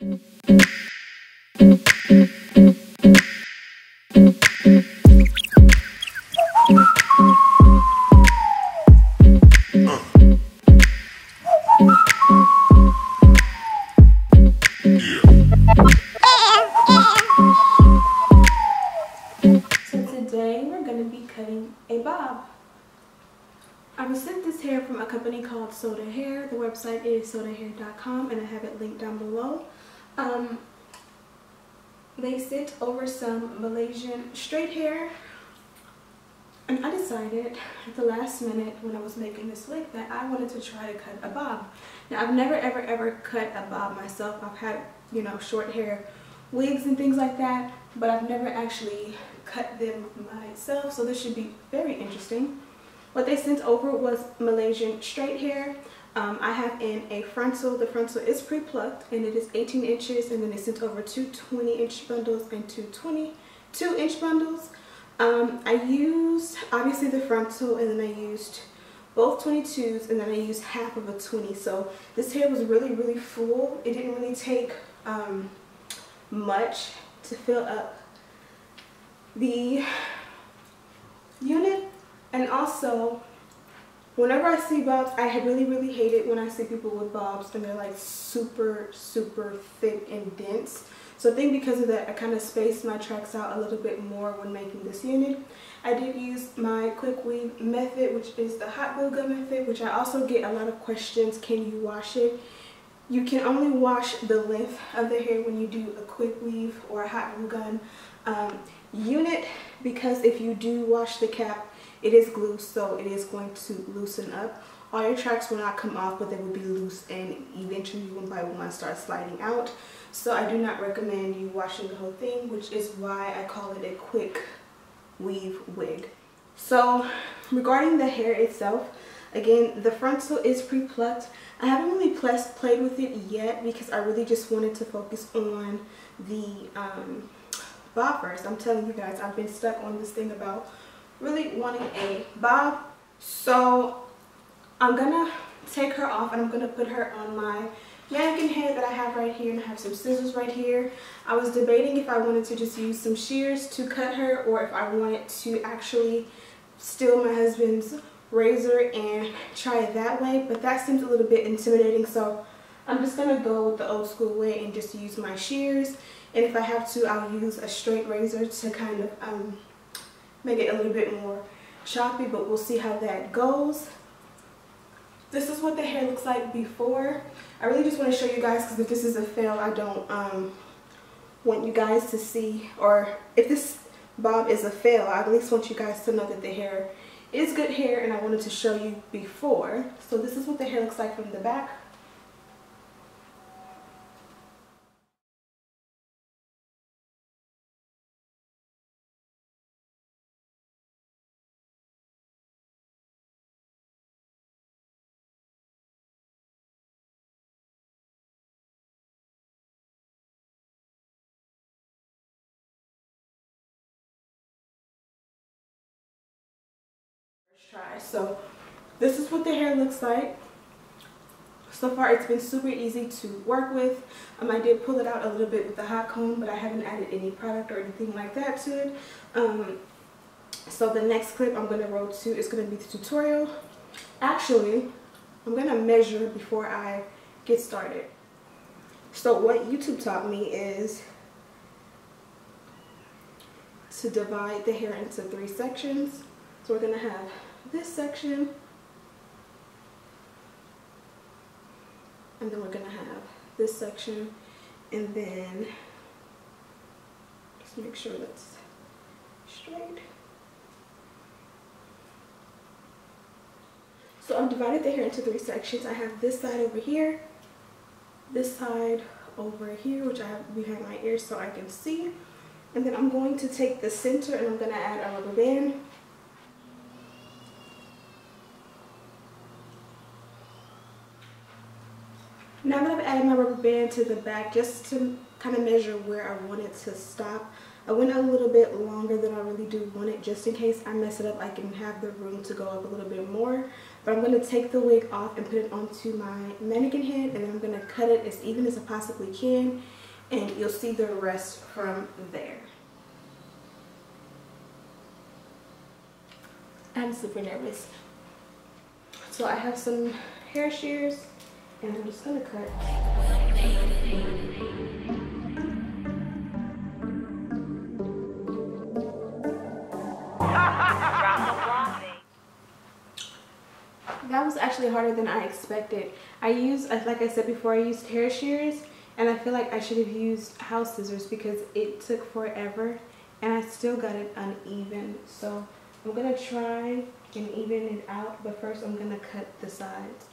I was sent this hair from a company called Soda Hair. The website is sodahair.com and I have it linked down below. They sent over some Malaysian straight hair, and I decided at the last minute when I was making this wig that I wanted to try to cut a bob. Now I've never ever cut a bob myself. I've had, you know, short hair wigs and things like that, but I've never actually cut them myself, so this should be very interesting. What they sent over was Malaysian straight hair. I have in a frontal. The frontal is pre-plucked and it is 18 inches, and then they sent over two 20-inch bundles and two 22-inch bundles. I used obviously the frontal, and then I used both 22s, and then I used half of a 20. So this hair was really full. It didn't really take much to fill up the unit. And also, whenever I see bobs, I really hate it when I see people with bobs and they're like super thick and dense. So I think because of that, I kind of spaced my tracks out a little bit more when making this unit. I did use my quick weave method, which is the hot glue gun method, which I also get a lot of questions, can you wash it? You can only wash the length of the hair when you do a quick weave or a hot glue gun unit, because if you do wash the cap, it is glue, so it is going to loosen up. All your tracks will not come off, but they will be loose, and eventually one by one start sliding out. So I do not recommend you washing the whole thing, which is why I call it a quick weave wig. So regarding the hair itself, again, the frontal is pre-plucked. I haven't really played with it yet because I really just wanted to focus on the bob first. I'm telling you guys, I've been stuck on this thing about really wanting a bob. So I'm gonna take her off and I'm gonna put her on my mannequin head that I have right here, and I have some scissors right here. I was debating if I wanted to just use some shears to cut her, or if I wanted to actually steal my husband's razor and try it that way, but that seems a little bit intimidating, so I'm just gonna go with the old school way and just use my shears. And if I have to, I'll use a straight razor to kind of make it a little bit more choppy, but we'll see how that goes. This is what the hair looks like before. I really just want to show you guys, because if this is a fail, I don't want you guys to see, or if this bob is a fail, I at least want you guys to know that the hair is good hair, and I wanted to show you before. So this is what the hair looks like from the back. Try. So this is what the hair looks like. So far it's been super easy to work with. I did pull it out a little bit with the hot comb, but I haven't added any product or anything like that to it. So the next clip I'm going to roll to is going to be the tutorial. Actually, I'm going to measure before I get started. So what YouTube taught me is to divide the hair into 3 sections. So we're going to have this section, and then we're going to have this section, and then just make sure that's straight. So I've divided the hair into 3 sections. I have this side over here, this side over here, which I have behind my ears so I can see, and then I'm going to take the center and I'm going to add a rubber band. Now that I've added my rubber band to the back, just to kind of measure where I want it to stop, I went a little bit longer than I really do want it, just in case I mess it up, I can have the room to go up a little bit more. But I'm going to take the wig off and put it onto my mannequin head, and then I'm going to cut it as even as I possibly can, and you'll see the rest from there. I'm super nervous. So I have some hair shears, and I'm just going to cut. That was actually harder than I expected. I used, like I said before, I used hair shears, and I feel like I should have used house scissors because it took forever and I still got it uneven. So I'm gonna try and even it out, but first I'm gonna cut the sides.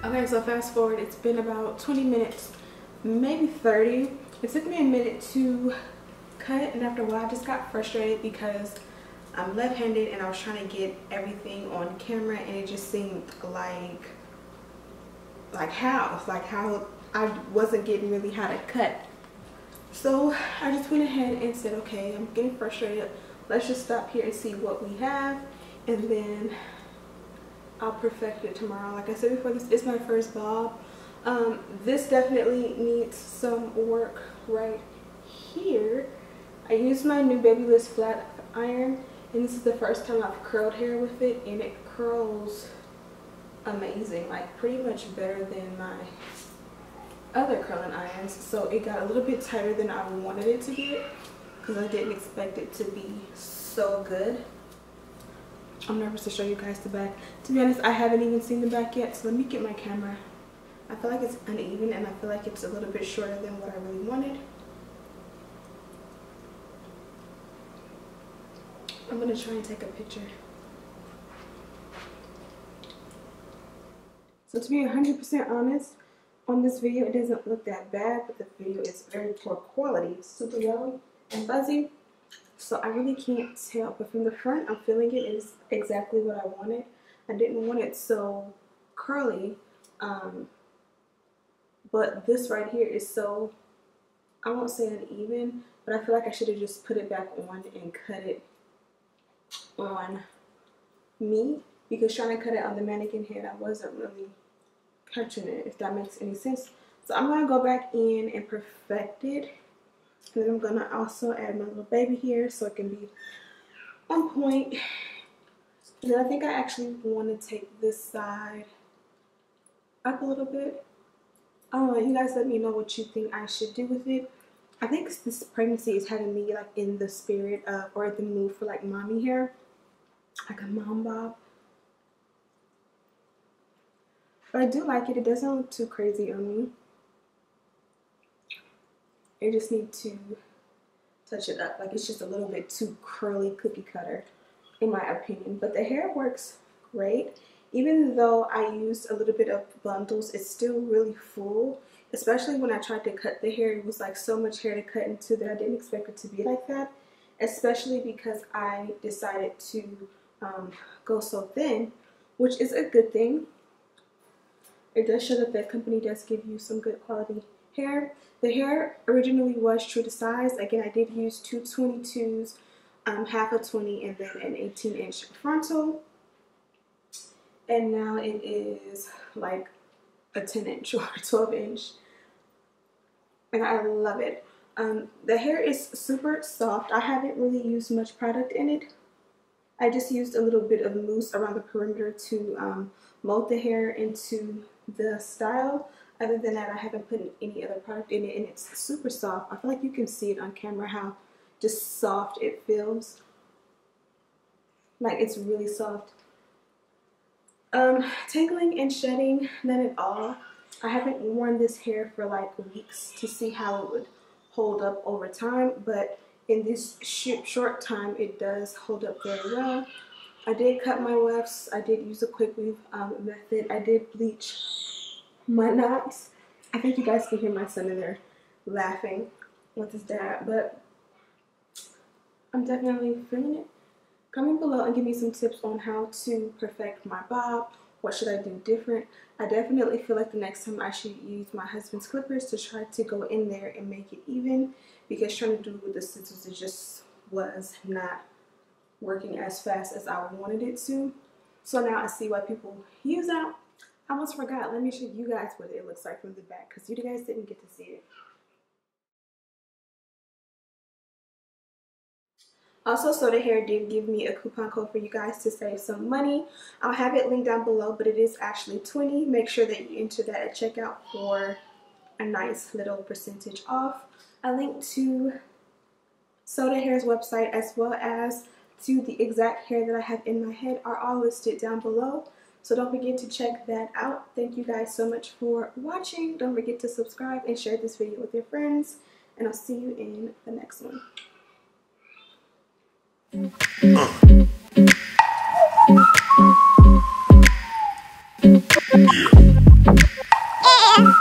Okay, so fast forward, it's been about 20 minutes, maybe 30. It took me a minute to cut, and after a while I just got frustrated because I'm left-handed and I was trying to get everything on camera, and it just seemed like how I wasn't getting really how to cut. So I just went ahead and said, okay, I'm getting frustrated. Let's just stop here and see what we have, and then I'll perfect it tomorrow. Like I said before, this is my first bob. This definitely needs some work right here. I used my new Babyliss flat iron, and this is the first time I've curled hair with it, and it curls amazing, like pretty much better than my other curling irons. So it got a little bit tighter than I wanted it to get because I didn't expect it to be so good. I'm nervous to show you guys the back. To be honest, I haven't even seen the back yet, so let me get my camera. I feel like it's uneven, and I feel like it's a little bit shorter than what I really wanted. I'm gonna try and take a picture. So to be 100% honest, on this video it doesn't look that bad, but the video is very poor quality. It's super yellow and fuzzy. So I really can't tell, but from the front, I'm feeling it is exactly what I wanted. I didn't want it so curly, but this right here is so, I won't say uneven, but I feel like I should have just put it back on and cut it on me, because trying to cut it on the mannequin head, I wasn't really catching it, if that makes any sense. So I'm going to go back in and perfect it. And then I'm going to also add my little baby here so it can be on point. And then I think I actually want to take this side up a little bit. You guys let me know what you think I should do with it. I think this pregnancy is having me like in the spirit of, or the mood for like mommy hair. Like a mom bob. But I do like it. It doesn't look too crazy on me. I just need to touch it up. Like it's just a little bit too curly cookie cutter in my opinion. But the hair works great. Even though I used a little bit of bundles, it's still really full. Especially when I tried to cut the hair, it was like so much hair to cut into that I didn't expect it to be like that. Especially because I decided to go so thin, which is a good thing. It does show that the company does give you some good quality hair. The hair originally was true to size. Again, I did use 222s. half a 20 and then an 18-inch frontal. And now it is like a 10-inch or 12-inch. And I love it. The hair is super soft. I haven't really used much product in it. I just used a little bit of mousse around the perimeter to mold the hair into the style. Other than that, I haven't put any other product in it, and it's super soft. I feel like you can see it on camera how just soft it feels. Like, it's really soft. Tangling and shedding, none at all. I haven't worn this hair for like weeks to see how it would hold up over time, but in this short time it does hold up very well. I did cut my wefts. I did use a quick weave method. I did bleach my knots. I think you guys can hear my son in there laughing with his dad, but I'm definitely feeling it. Comment below and give me some tips on how to perfect my bob. What should I do different? I definitely feel like the next time I should use my husband's clippers to try to go in there and make it even, because trying to do it with the scissors, it just was not working as fast as I wanted it to. So now I see why people use that. I almost forgot. Let me show you guys what it looks like from the back, because you guys didn't get to see it. Also, Soda Hair did give me a coupon code for you guys to save some money. I'll have it linked down below, but it is actually 20. Make sure that you enter that at checkout for a nice little percentage off. A link to Soda Hair's website as well as to the exact hair that I have in my head are all listed down below. So don't forget to check that out. Thank you guys so much for watching. Don't forget to subscribe and share this video with your friends. And I'll see you in the next one. Yeah.